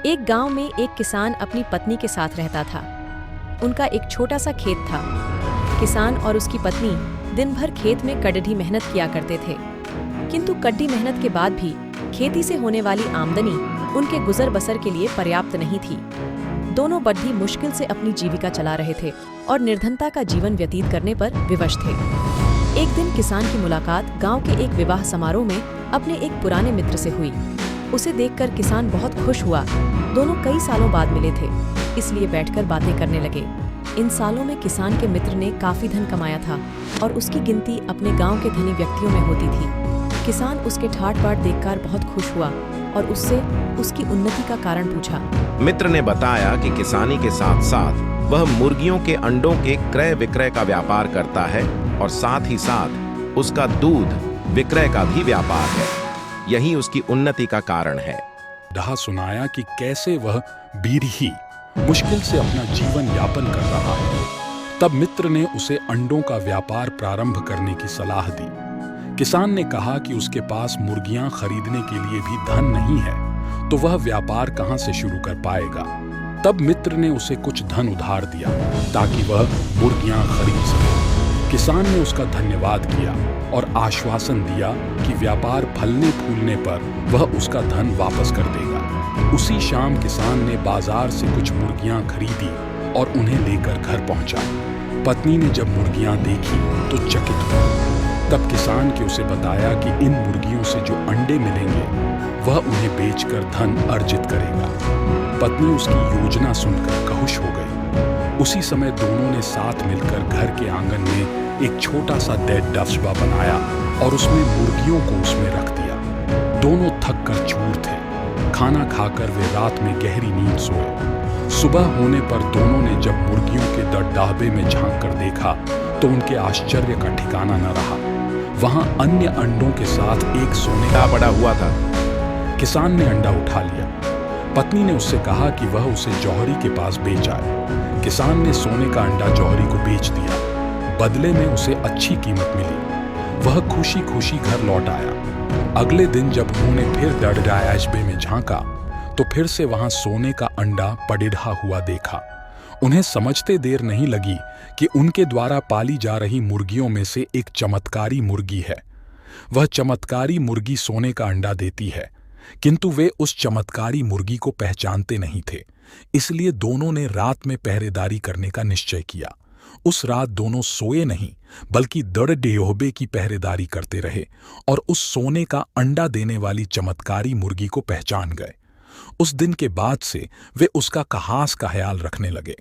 एक गांव में एक किसान अपनी पत्नी के साथ रहता था। उनका एक छोटा सा खेत था। किसान और उसकी पत्नी दिन भर खेत में कड़वी मेहनत किया करते थे, किंतु कड़ी मेहनत के बाद भी खेती से होने वाली आमदनी उनके गुजर बसर के लिए पर्याप्त नहीं थी। दोनों बड़ी मुश्किल से अपनी जीविका चला रहे थे और निर्धनता का जीवन व्यतीत करने पर विवश थे। एक दिन किसान की मुलाकात गांव के एक विवाह समारोह में अपने एक पुराने मित्र से हुई। उसे देखकर किसान बहुत खुश हुआ। दोनों कई सालों बाद मिले थे, इसलिए बैठकर बातें करने लगे। इन सालों में किसान के मित्र ने काफी धन कमाया था और उसकी गिनती अपने गांव के धनी व्यक्तियों में होती थी। किसान उसके ठाट बाट देखकर बहुत खुश हुआ और उससे उसकी उन्नति का कारण पूछा। मित्र ने बताया कि किसानी के साथ साथ वह मुर्गियों के अंडों के क्रय विक्रय का व्यापार करता है और साथ ही साथ उसका दूध विक्रय का भी व्यापार है। यही उसकी उन्नति का कारण है। रहा सुनाया कि कैसे वह बीरही मुश्किल से अपना जीवन यापन कर रहा है। तब मित्र ने उसे अंडों का व्यापार प्रारंभ करने की सलाह दी। किसान ने कहा कि उसके पास मुर्गियां खरीदने के लिए भी धन नहीं है, तो वह व्यापार कहां से शुरू कर पाएगा। तब मित्र ने उसे कुछ धन उधार दिया ताकि वह मुर्गियां खरीद सके। किसान ने उसका धन्यवाद किया और आश्वासन दिया कि व्यापार फलने फूलने पर वह उसका धन वापस कर देगा। उसी शाम किसान ने बाजार से कुछ मुर्गियां खरीदी और उन्हें लेकर घर पहुंचा। पत्नी ने जब मुर्गियां देखी तो चकित हुई। तब किसान के उसे बताया कि इन मुर्गियों से जो अंडे मिलेंगे वह उन्हें बेचकर धन अर्जित करेगा। पत्नी उसकी योजना सुनकर खुश हो गई। उसी समय दोनों ने साथ मिलकर घर के आंगन में एक छोटा सा डब्बा बनाया और उसमें मुर्गियों को उसमें रख दिया। दोनों थक कर चूर थे। खाना खाकर वे रात में गहरी नींद सोए। सुबह होने पर दोनों ने जब मुर्गियों के डब्बे में झांक कर देखा तो उनके आश्चर्य का ठिकाना न रहा। वहां अन्य अंडों के साथ एक सोने का पड़ा हुआ था। किसान ने अंडा उठा लिया। पत्नी ने उससे कहा कि वह उसे जौहरी के पास बेच आए। किसान ने सोने का अंडा जौहरी को बेच दिया। बदले में उसे अच्छी कीमत मिली। वह खुशी खुशी घर लौट आया। अगले दिन जब उन्होंने फिर डब्बे में झांका तो फिर से वहां सोने का अंडा पड़ा हुआ देखा। उन्हें समझते देर नहीं लगी कि उनके द्वारा पाली जा रही मुर्गियों में से एक चमत्कारी मुर्गी है। वह चमत्कारी मुर्गी सोने का अंडा देती है, किंतु वे उस चमत्कारी मुर्गी को पहचानते नहीं थे। इसलिए दोनों ने रात में पहरेदारी करने का निश्चय किया। उस रात दोनों सोए नहीं बल्कि डब्बे की पहरेदारी करते रहे और उस सोने का अंडा देने वाली चमत्कारी मुर्गी को पहचान गए। उस दिन के बाद से वे उसका खास ख्याल रखने लगे।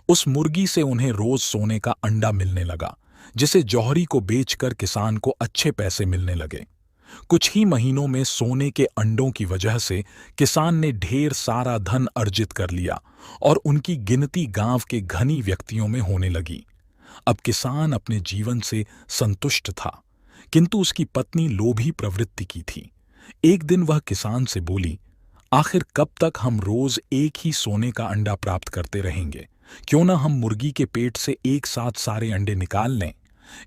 उस मुर्गी से उन्हें रोज सोने का अंडा मिलने लगा, जिसे जौहरी को बेचकर किसान को अच्छे पैसे मिलने लगे। कुछ ही महीनों में सोने के अंडों की वजह से किसान ने ढेर सारा धन अर्जित कर लिया और उनकी गिनती गांव के धनी व्यक्तियों में होने लगी। अब किसान अपने जीवन से संतुष्ट था, किंतु उसकी पत्नी लोभी प्रवृत्ति की थी। एक दिन वह किसान से बोली, आखिर कब तक हम रोज एक ही सोने का अंडा प्राप्त करते रहेंगे? क्यों न हम मुर्गी के पेट से एक साथ सारे अंडे निकाल लें।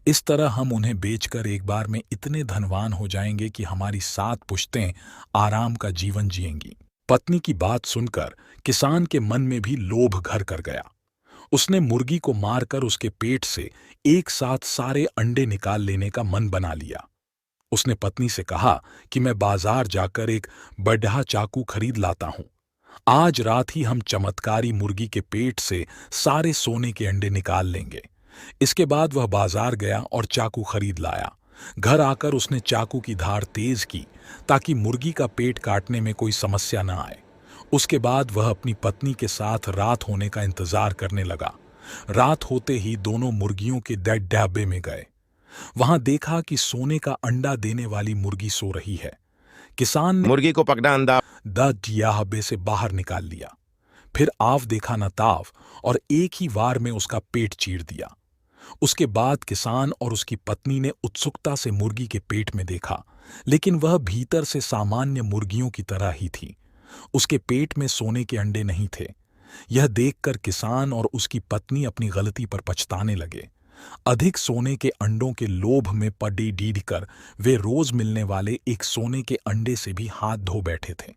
इस तरह हम उन्हें बेचकर एक बार में इतने धनवान हो जाएंगे कि हमारी 7 पुश्तें आराम का जीवन जिएंगी। पत्नी की बात सुनकर किसान के मन में भी लोभ घर कर गया। उसने मुर्गी को मारकर उसके पेट से एक साथ सारे अंडे निकाल लेने का मन बना लिया। उसने पत्नी से कहा कि मैं बाजार जाकर एक बड़ा चाकू खरीद लाता हूं। आज रात ही हम चमत्कारी मुर्गी के पेट से सारे सोने के अंडे निकाल लेंगे। इसके बाद वह बाजार गया और चाकू खरीद लाया। घर आकर उसने चाकू की धार तेज की ताकि मुर्गी का पेट काटने में कोई समस्या न आए। उसके बाद वह अपनी पत्नी के साथ रात होने का इंतजार करने लगा। रात होते ही दोनों मुर्गियों के डब्बे में गए। वहां देखा कि सोने का अंडा देने वाली मुर्गी सो रही है। किसान ने मुर्गी को पकड़ा अंडा डब्बे से बाहर निकाल लिया। फिर आव देखा न ताव और एक ही वार में उसका पेट चीर दिया। उसके बाद किसान और उसकी पत्नी ने उत्सुकता से मुर्गी के पेट में देखा, लेकिन वह भीतर से सामान्य मुर्गियों की तरह ही थी। उसके पेट में सोने के अंडे नहीं थे। यह देखकर किसान और उसकी पत्नी अपनी गलती पर पछताने लगे। अधिक सोने के अंडों के लोभ में पड़े डीड कर वे रोज मिलने वाले एक सोने के अंडे से भी हाथ धो बैठे थे।